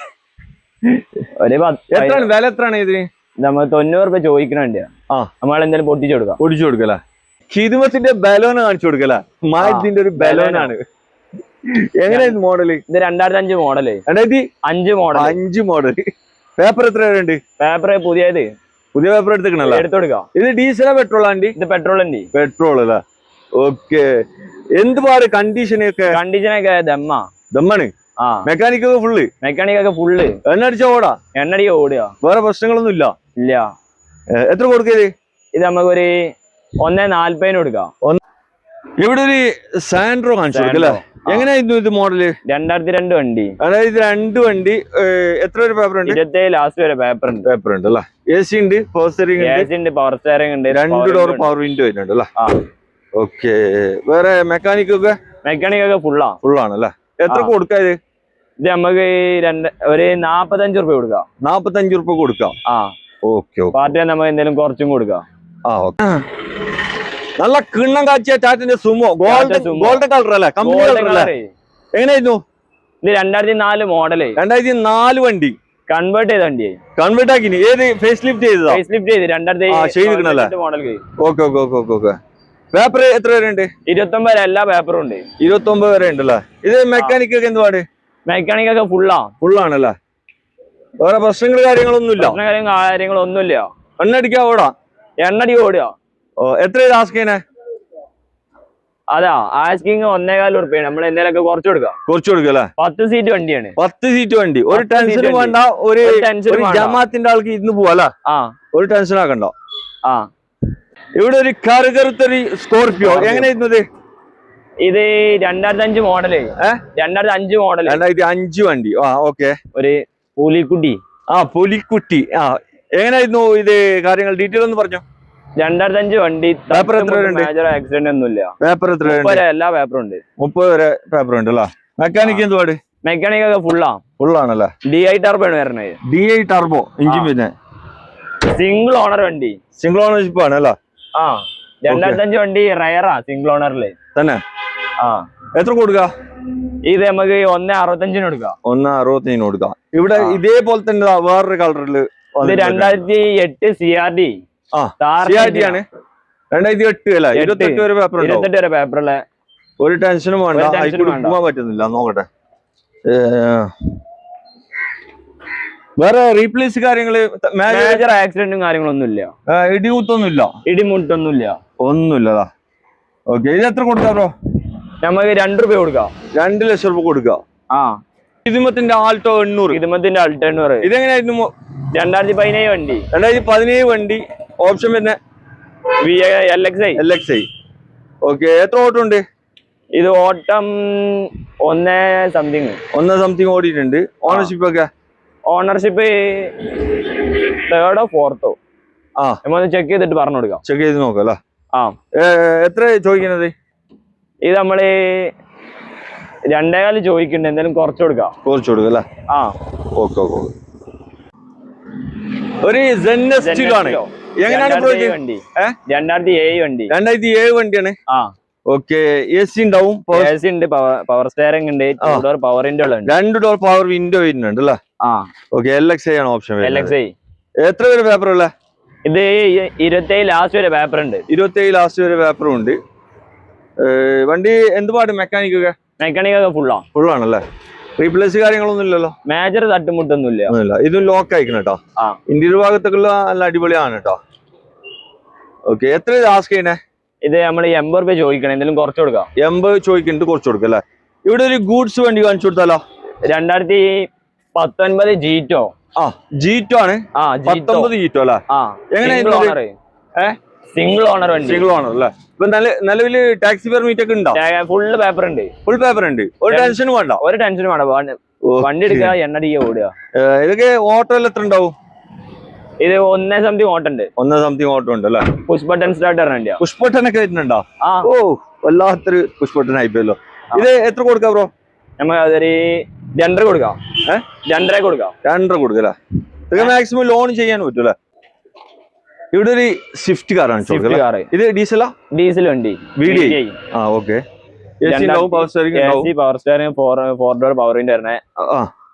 എത്രയാണ് വില? എത്രയാണ് ഇതിന്? നമ്മൾ 90 രൂപ ചോദിക്കണ വണ്ടിയാ. നമ്മൾ എന്തായാലും പൊട്ടിച്ചു കൊടുക്കാം. പൊടിച്ചു കൊടുക്കല. ഹിദ്മത്തിന്റെ ബലോന കാണിച്ചു കൊടുക്കല. മായത്തിന്റെ ഒരു ബലോനാണ്. എങ്ങനെയായിരുന്നു മോഡല്? ഇത് 2005 മോഡല്. 2005 മോഡൽ. 5 മോഡൽ. പേപ്പർ എത്ര ഉണ്ട്? പേപ്പർ പുതിയ പേപ്പർ എടുത്തിക്കണല്ലോ. എടുത്തെടുക്കാം. ഇത് ഡീസലാ പെട്രോൾ ആണ്ടി? ഇത് പെട്രോൾ ഉണ്ട്. പെട്രോൾ അല്ല. ഓക്കെ. എന്ത് പാട് കണ്ടീഷനൊക്കെ? കണ്ടീഷനൊക്കെ ദമ്മാണ്. മെക്കാനിക്കൊക്കെ ഫുള്ള്? മെക്കാനിക്കൊക്കെ ഫുള്ള്. എണ്ണടിച്ച ഓടാ? എണ്ണടിക്ക ഓടുക. വേറെ പ്രശ്നങ്ങളൊന്നും ഇല്ല? ഇല്ല. എത്ര കൊടുക്കത്? ഇത് നമുക്കൊരു 140 കൊടുക്കാം. ഇവിടെ ഒരു സാൻഡ്രോ കാണിച്ചു കൊടുക്കല്ലേ? എങ്ങനെയായിരുന്നു ഇത് മോഡല്? 2002 വണ്ടി. അതായത് 2 വണ്ടി. എത്ര വരെ പേപ്പർ ഉണ്ട്? 27 ലാസ്റ്റ് വരെ പേപ്പർ ഉണ്ട്. പേപ്പർ ഉണ്ട് അല്ലേ? AC ഉണ്ട്, പവർ സ്റ്റിയറിംഗ് ഉണ്ട്, പവർ സ്റ്റിയറിംഗ് ഉണ്ട്, 2 ഡോർ പവർ വിൻഡോ വരുന്നുണ്ട് അല്ലേ? ഓക്കെ. വേറെ മെക്കാനിക്കൊക്കെ? മെക്കാനിക്കൊക്കെ ഫുള്ളാണല്ലേ? എത്ര കൊടുക്കാം ഇത്? ഇത് നമുക്ക് ഒരു 45 രൂപ കൊടുക്കാം. 45 രൂപ കൊടുക്കാം. ഓക്കെ. പാർട്ടി നമുക്ക് എന്തെങ്കിലും കുറച്ചും കൊടുക്കാം. നല്ല കിണ്ണം കാച്ചിയ ടാറ്റന്റെ സുമോ ഗോൾഡൻ കളർ അല്ലേ? കമ്പനി കളർ അല്ലേ? എങ്ങനെയായിരുന്നു ഇത്? 2004 മോഡല്. 2004 വണ്ടി. കൺവേർട്ട് ചെയ്ത വണ്ടി. കൺവേർട്ട് ആക്കി? ഏത് ഫേസ് ലിഫ്റ്റ് ചെയ്തതാ? ഫേസ് ലിഫ്റ്റ് ചെയ്ത് 2007 മോഡൽ. ഓക്കെ. പേപ്പർ എത്ര വരെ ഉണ്ട്? 29 വരെ എല്ലാ പേപ്പറും ഉണ്ട്. 29 വരെ ഉണ്ടല്ലേ? ഇത് മെക്കാനിക് ഒക്കെ എന്തുപാട്? മെക്കാനിക് ഒക്കെ ഫുള്ളാണല്ലേ? വേറെ പ്രശ്നങ്ങൾ കാര്യങ്ങളൊന്നുമില്ല? കാര്യങ്ങളൊന്നുമില്ല. എണ്ണടിക്കാ ഓടാ? എണ്ണടി ഓടുക. എത്ര ആസ്കിനെ? അതാ ആസ്കിങ് 1.25 രൂപ. നമ്മൾ എന്തെങ്കിലുമൊക്കെ കുറച്ച് കൊടുക്കല്ലേ? 10 സീറ്റ് വണ്ടിയാണ്. 10 സീറ്റ് വണ്ടി. ഒരു ടെൻഷനും വേണ്ട. ഒരു ജമാഅത്തിന്റെ ആൾക്ക് ഇന്ന് പോവാ. ഒരു ടെൻഷൻ ആക്കണ്ടോ? ഇവിടെ ഒരു കറുകറുത്തൊരു സ്കോർപിയോ. എങ്ങനെയായിരുന്നു ഇത്? ഇത് 2005 മോഡല്. 2005 മോഡൽ. 2005 വണ്ടി. ഓക്കെ. ഒരു പുലിക്കുട്ടി. പുലിക്കുട്ടി. എങ്ങനെയായിരുന്നു ഇത്? കാര്യങ്ങൾ ഡീറ്റെയിൽ ഒന്ന് പറഞ്ഞോ. 2005 വണ്ടി. പേപ്പർ എത്ര? മേജർ ആക്സിഡന്റ് ഒന്നുമില്ല. പേപ്പർ എത്ര? എല്ലാ പേപ്പറും ഉണ്ട്. 30 വരെ പേപ്പർ ഉണ്ട് അല്ലേ? മെക്കാനിക് എന്തുപാട്? മെക്കാനിക് ഒക്കെ ഫുള്ളാണല്ലേ? DI ടർബോ ആണ് വരുന്നത്. DI turbo engine. പിന്നെ സിംഗിൾ ഓണർ വണ്ടി. സിംഗിൾ ഓണർഷിപ്പ് ആണ് അല്ലേ? 2005 വണ്ടി റയറാ സിംഗിൾ ഓണറില് തന്നെ. എത്ര കൊടുക്ക? ഇത് നമുക്ക് 1.65 കൊടുക്കാം. 1.65 കൊടുക്കാം. ഇവിടെ ഇതേപോലെ തന്നെ വേറൊരു കളറില് 2008 CRD. CRD ആണ്. 2008 അല്ല? 28 വരെ പേപ്പർ. 28 വരെ പേപ്പറുള്ള. ഒരു ടെൻഷനും വേണ്ട. പോകാൻ പറ്റുന്നില്ല. നോക്കട്ടെ. വേറെ റീപ്ലേസ് കാര്യങ്ങള്? മേജർ ആക്സിഡന്റും കാര്യങ്ങളൊന്നുമില്ല. ഇടിമുട്ടൊന്നുമില്ല. ഒന്നുമില്ലതാ. ഓക്കെ. ഇത് എത്ര കൊടുക്കാം ബ്രോ? നമുക്ക് 2 രൂപ കൊടുക്കാം. 2 ലക്ഷം രൂപ കൊടുക്കാം. ഹിദ്മത്തിന്റെ ആൾട്ടോ 800. ഇതെങ്ങനെയായിരുന്നു? 2017 വണ്ടി. 2017 വണ്ടി. ഓപ്ഷൻ പിന്നെ LXI. ഓക്കെ. എത്ര ഓട്ടം ഉണ്ട്? ഇത് ഓട്ടം 1 സംതിങ് ഓടിയിട്ടുണ്ട്. ഓണർഷിപ്പ് ഒക്കെ? Ownership 3rd or 4th. നമ്മളൊന്ന് ചെക്ക് ചെയ്തിട്ട് പറഞ്ഞു കൊടുക്കാം. ചെക്ക് ചെയ്ത് നോക്കാം അല്ലേ? എത്ര ചോദിക്കുന്നത്? ഇത് നമ്മള് 2.25 ചോദിക്കുന്നുണ്ട്. എന്തായാലും കുറച്ച് കൊടുക്കാം. അല്ലേ? ഓക്കെ. ഒരു ആണ്. എങ്ങനെയാണ് വണ്ടി? 2007 വണ്ടി. 2007 വണ്ടിയാണ്. ഓക്കെ. AC ഉണ്ടാവും? AC ഉണ്ട്, പവർ സ്റ്റിയറിംഗ് ഉണ്ട്, 2 ഡോർ പവർ വിൻഡോ ഉണ്ട്. 2 ഡോർ പവർ വിൻഡോ വരുന്നുണ്ട് അല്ലേ? ഓക്കെ. LXI ആണ് ഓപ്ഷൻ. LXI. എത്ര വരെ പേപ്പർ ഉള്ള? ഇത് 27 ലാസ്റ്റ് വരെ പേപ്പർ ഉണ്ട്. 27 ലാസ്റ്റ് വരെ പേപ്പറും ഉണ്ട്. വണ്ടി എന്തുപാട്? മെക്കാനിക് ഒക്കെ ഫുള്ളാണല്ലേ? റീപ്ലേസ് കാര്യങ്ങളൊന്നും ഇല്ലല്ലോ? മേജർ തട്ടുമുട്ടൊന്നുമില്ല. ഇതും ലോക്ക് അയക്കണം കേട്ടോ. ഇന്റീരിയർ ഭാഗത്തൊക്കെ നല്ല അടിപൊളിയാണ് കേട്ടോ. ഓക്കെ. എത്ര ആസ്ക് ചെയ്യണേ? ഇത് നമ്മൾ 80 രൂപ ചോദിക്കണം. എന്തെങ്കിലും കുറച്ച് കൊടുക്കാം. 80 ചോദിക്കുന്നുണ്ട്, കുറച്ച് കൊടുക്കാം അല്ലേ? ഇവിടെ ഒരു ഗൂഡ്സ് വണ്ടി കാണിച്ചു കൊടുത്താലോ? 2019 ജീറ്റോ. ജീറ്റോ ആണ്. 19 ജീറ്റോ അല്ലേ? എങ്ങനെയായിരുന്നു? സിംഗിൾ ഓണർ വണ്ടി. സിംഗിൾ ഓണർ അല്ലേ? ഇപ്പൊ നിലവില് ടാക്സി പെർമിറ്റ് ഒക്കെ ഉണ്ടോ? ഫുൾ പേപ്പർ ഉണ്ട്. ഒരു ടെൻഷനും വേണ്ട. വണ്ടി എടുക്കുക, എണ്ണടിക്കുക, ഓടുക. ഇതൊക്കെ ഓട്ടോ എത്ര ഉണ്ടാവും? ഇത് 1 സംതിങ് ഓട്ടം ഉണ്ട്. 1 സംതിങ് ഓട്ടം ഉണ്ട് അല്ലേ? പുഷ് ബട്ടൺ സ്റ്റാർട്ടർ വണ്ടിയാ. പുഷ് ബട്ടൺ ഒക്കെ വരുന്നുണ്ടോ? വല്ലാത്തൊരു പുഷ് ബട്ടൺ ആയിപ്പോയല്ലോ. ഇത് എത്ര കൊടുക്കാം ബ്രോ? നമുക്ക് അതൊരു 2.5 കൊടുക്കാം. 2.5 കൊടുക്കാം. 2.5 കൊടുക്കല്ലേ? ഇതൊക്കെ മാക്സിമം ലോൺ ചെയ്യാൻ പറ്റൂല്ലേ? ഇവിടെ ഒരു സ്വിഫ്റ്റ് കാറാണ്. ഇത് ഡീസലാ? ഡീസൽ വണ്ടി. VDI. Okay. Power steering, 4 door power window വരണ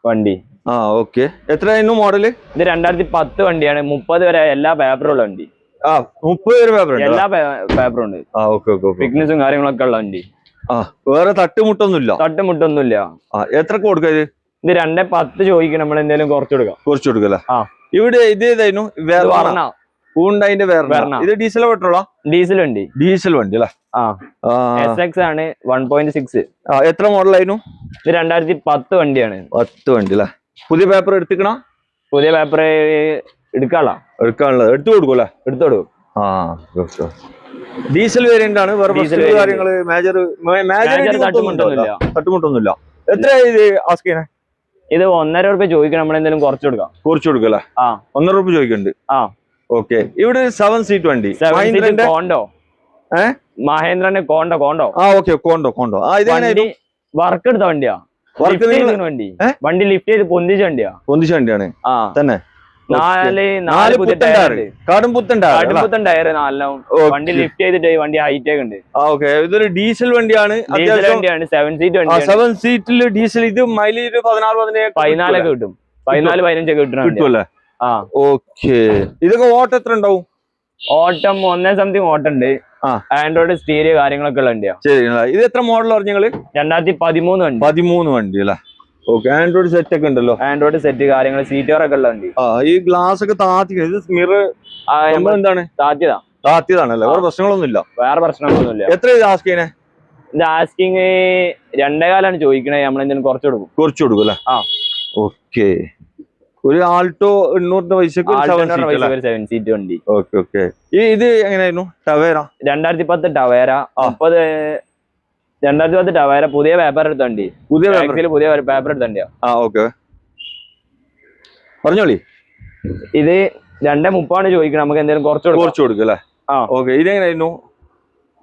വണ്ടി. ആ ഓക്കെ. എത്രയായിരുന്നു മോഡല്? ഇത് 2010 വണ്ടിയാണ്. 30 വരെ എല്ലാ പേപ്പറും ഉള്ള വണ്ടി. 30 വരെ പേപ്പർ ഉണ്ട്. എല്ലാ പേപ്പറും ഉണ്ട്. ഫിറ്റ്നസും കാര്യങ്ങളൊക്കെ ഉള്ള വണ്ടി. വേറെ തട്ടുമുട്ടൊന്നുമില്ല. തട്ടുമുട്ടൊന്നുമില്ല. എത്ര കൊടുക്കുക ഇത്? ഇത് 210 ചോദിക്കണം. നമ്മൾ എന്തെങ്കിലും കുറച്ച് കൊടുക്കല്ലേ. ഇവിടെ ഇത് ഏതായിരുന്നു? ഹ്യുണ്ടായിന്റെ വേർണ. ഇത് ഡീസൽ പെട്രോളാ? ഡീസൽ വണ്ടി. ഡീസൽ വണ്ടി അല്ലേ? SX ആണ് 1.6. എത്ര മോഡലായിരുന്നു? ഇത് 2010 വണ്ടിയാണ്. 10 വണ്ടി അല്ലേ? പുതിയ പേപ്പർ എടുത്തിക്കണ? പുതിയ പേപ്പർ എടുക്കാനുള്ളത് എടുത്തു കൊടുക്കൂല്ലേ? എടുത്തു കൊടുക്കും. ഡീസൽ വേരിയന്റ് ആണ്. വേറെ കാര്യങ്ങള് മേജർ തട്ടുമുട്ടൊന്നുമില്ല. എത്ര ഇത് ആസ്കിനെ? ഇത് 1.5 രൂപ ചോദിക്കണം. നമ്മൾ എന്തെങ്കിലും കുറച്ച് കൊടുക്കല്ലേ? 1.5 രൂപ ചോദിക്കുന്നുണ്ട്. ഓക്കെ. ഇവിടെ 7 സീറ്റ് വണ്ടി കോണ്ടോ. മഹേന്ദ്രന്റെ കോണ്ടോ. ഓക്കെ. കോണ്ടോ. വർക്ക് എടുത്ത വണ്ടിയാ. വണ്ടി ലിഫ്റ്റ് ചെയ്ത് പൊന്തിച്ച വണ്ടിയാണ് തന്നെ. പുത്തൻ ടയർ 4 വണ്ടി ലിഫ്റ്റ് ചെയ്തിട്ട് വണ്ടി ഹൈറ്റ് ഒക്കെ ഉണ്ട്. ഇതൊരു ഡീസൽ വണ്ടിയാണ്. 7 സീറ്റ് വണ്ടി. 7 സീറ്റില് ഡീസൽ. ഇത് മൈലേജ് 14 ഒക്കെ കിട്ടും. 14-15 ഒക്കെ കിട്ടും. ഓക്കെ. ഇതൊക്കെ ഓട്ടം എത്ര ഉണ്ടാവും? ഓട്ടം 1 സംതിങ് ഓട്ടം ഉണ്ട്. ആൻഡ്രോയിഡ് സ്റ്റീരിയോ കാര്യങ്ങളൊക്കെ ഉള്ള വണ്ടിയാ. ഇത് എത്ര മോഡൽ പറഞ്ഞു നിങ്ങള്? 2013 വണ്ടി. 13 വണ്ടി അല്ലേ? ഓക്കെ. ആൻഡ്രോയിഡ് സെറ്റ് ഒക്കെ ഉണ്ടല്ലോ. ആൻഡ്രോയിഡ് സെറ്റ് കാര്യങ്ങൾ സീറ്റോറൊക്കെ ഉള്ള വണ്ടി. ഈ ഗ്ലാസ് ഒക്കെ താത്തി മിറർ എന്താണ്? താത്തിയതാണല്ലേ? വേറെ പ്രശ്നങ്ങളൊന്നുമില്ല. എത്ര ഇത് ആസ്കിനെ? ഇത് ആസ്കിങ് 2.5 ചോദിക്കണേ. നമ്മളെന്തെങ്കിലും കുറച്ച് കൊടുക്കും അല്ലേ? ഓക്കെ. ഒരു ആൾട്ടോ 800 പൈസക്ക് 7 സീറ്റ് വണ്ടി. ഓക്കെ. ഇത് എങ്ങനെയായിരുന്നു? Tavera 2010 Tavera. 2010 ടവേര പുതിയ പേപ്പർ എടുത്ത വണ്ടി. പുതിയ പേപ്പർ എടുത്ത വണ്ടിയാ. ഓക്കെ. പറഞ്ഞോളി. ഇത് 2.30 ചോദിക്കണം. നമുക്ക് എന്തെങ്കിലും കുറച്ച് കൊടുക്കും അല്ലേ? ഓക്കെ. ഇതെങ്ങനെയായിരുന്നു?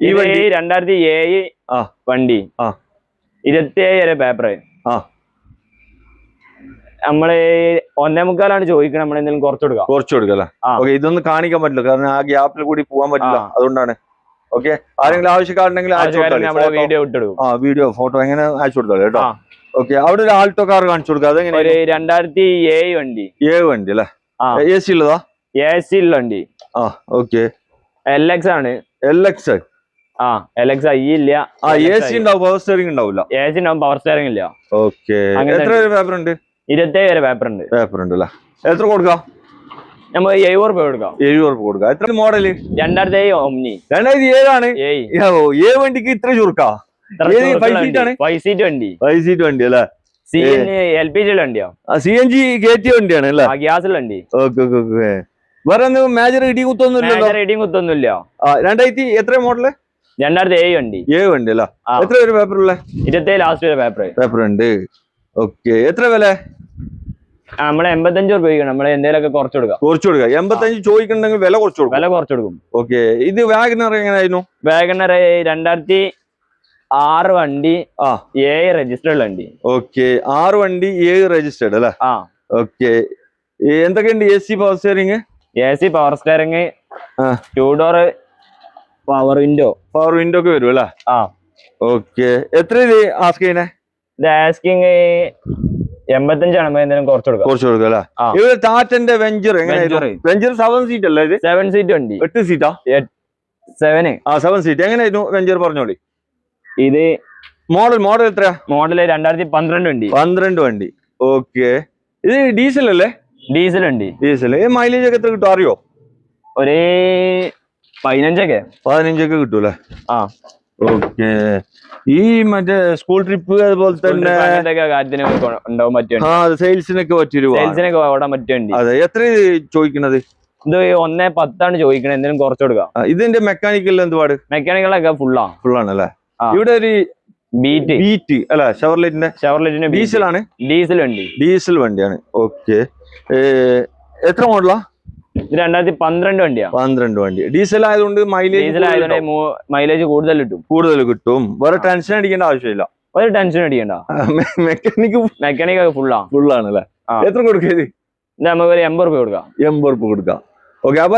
ഈ വണ്ടി 2007 വണ്ടി. 27 വരെ പേപ്പർ. നമ്മള് 1.25 ചോദിക്കണം. നമ്മൾ എന്തെങ്കിലും കുറച്ച് കൊടുക്കല്ലേ? ഇതൊന്നും കാണിക്കാൻ പറ്റില്ല. കാരണം ആ ഗ്യാപ്പിൽ കൂടി പോകാൻ പറ്റില്ല. അതുകൊണ്ടാണ്. ഓക്കെ. ആരെങ്കിലും ആവശ്യക്കാരുണ്ടെങ്കിൽ വീഡിയോ ഫോട്ടോ എങ്ങനെ അയച്ചു കൊടുത്താൽ കേട്ടോ. ഓക്കെ. അവിടെ ഒരു ആൾട്ടോ കാർ കാണിച്ചു കൊടുക്കുക. അതെങ്ങനെ? 2007 വണ്ടി. 7 വണ്ടി അല്ലേ? AC ഉള്ളതാ? AC ഉള്ള വണ്ടി. ഓക്കെ. LX ആണ്. LX LX I ഇല്ല. AC ഉണ്ടാവും. പവർ സ്റ്റിയറിംഗ് ഉണ്ടാവില്ല. AC ഉണ്ടാവും. പവർ സ്റ്റിയറിംഗ് ഇല്ല. ഓക്കെ. എത്ര പേപ്പർ ഉണ്ട്? 27 വരെ പേപ്പർ ഉണ്ട് അല്ലേ? എത്ര കൊടുക്കാം? നമ്മൾ 70 രൂപ കൊടുക്കാം. 70 രൂപ കൊടുക്കാം. എത്ര മോഡല്? 2007 Omni. 2007 ആണ്. വണ്ടിക്ക് ഇത്ര ചുരുക്കാ? 5 സീറ്റ് വണ്ടി അല്ലേ? LPG വണ്ടിയാ. CNG കയറ്റിയ വണ്ടിയാണ് അല്ലേ? ഗ്യാസ് വണ്ടി. ഓക്കെ. വേറെ ഒന്നും മേജർ ഇടിയും കുത്തൊന്നുമില്ല. 2000 എത്ര മോഡല്? 2007 വണ്ടി. 7 വണ്ടി അല്ല? എത്ര പേര് പേപ്പർ ഉള്ള? 27 ലാസ്റ്റ് വരെ പേപ്പർ ഉണ്ട്. ഓക്കെ. എത്ര വില? നമ്മളെ 85 രൂപ ചോദിക്കണം. നമ്മളെ എന്തെങ്കിലുമൊക്കെ കുറച്ച് കൊടുക്കാം. 85 ചോദിക്കണമെങ്കിൽ വില കുറച്ച് കൊടുക്കും. ഓക്കെ. ഇത് വാഗനർ എങ്ങനെയായിരുന്നു? വാഗനർ 2006 വണ്ടി. 7 രജിസ്റ്റേർഡ് വണ്ടി. ഓക്കെ. 6 വണ്ടി 7 രജിസ്റ്റേർഡ് അല്ലേ? ഓക്കെ. എന്തൊക്കെയുണ്ട്? AC power steering? AC power steering, 2 door power window ഒക്കെ വരും അല്ലേ? ഓക്കെ. എത്ര ഇത് ആസ്കിനെ? ഇത് ആസ്കിങ് 85 ആണ്. എന്തെങ്കിലും കുറച്ച് കൊടുക്കാം അല്ലേ? ഇവിടെ ടാറ്റന്റെ വെഞ്ചർ എങ്ങനെയായിരുന്നു? വെഞ്ചർ 7 സീറ്റ് അല്ലേ? ഇത് 7 സീറ്റ് വണ്ടി. 8 സീറ്റാ? 7 സീറ്റ്. എങ്ങനെയായിരുന്നു വെഞ്ചർ? പറഞ്ഞോളി. ഇത് മോഡൽ എത്രയാ? മോഡൽ 2012 വണ്ടി. 12 വണ്ടി. ഓക്കെ. ഇത് ഡീസൽ അല്ലേ? ഡീസൽ വണ്ടി. മൈലേജ് ഒക്കെ എത്ര കിട്ടും അറിയോ? ഒരു 15 ഒക്കെ കിട്ടൂല്ലേ? ഓക്കെ. ഈ മറ്റേ സ്കൂൾ ട്രിപ്പ് അതുപോലെ തന്നെ സെയിൽസിനൊക്കെ ഓടാൻ പറ്റും. അതെ. എത്ര ചോദിക്കണത്? ഇത് 1.10 ചോദിക്കണത്. എന്തെങ്കിലും കുറച്ച് കൊടുക്കാം. ഇതിന്റെ മെക്കാനിക്കൽ എന്തുപാട്? മെക്കാനിക്കലൊക്കെ ഫുള്ളാണല്ലേ? ഇവിടെ ഒരു ബീറ്റ് അല്ല? ഷവർലെറ്റിന്റെ ഡീസൽ വണ്ടിയാണ്. ഓക്കെ. എത്ര മോഡലാ? 2012 വണ്ടിയാ. 12 വണ്ടി. ഡീസൽ ആയതുകൊണ്ട് മൈലേജ് കൂടുതൽ കിട്ടും. വേറെ ടെൻഷൻ അടിക്കേണ്ട ആവശ്യമില്ല. മെക്കാനിക് ഫുള്ളാണ് അല്ലേ? എത്ര കൊടുക്കുക? നമുക്ക് 80 രൂപ കൊടുക്കാം. ഓക്കെ. അപ്പൊ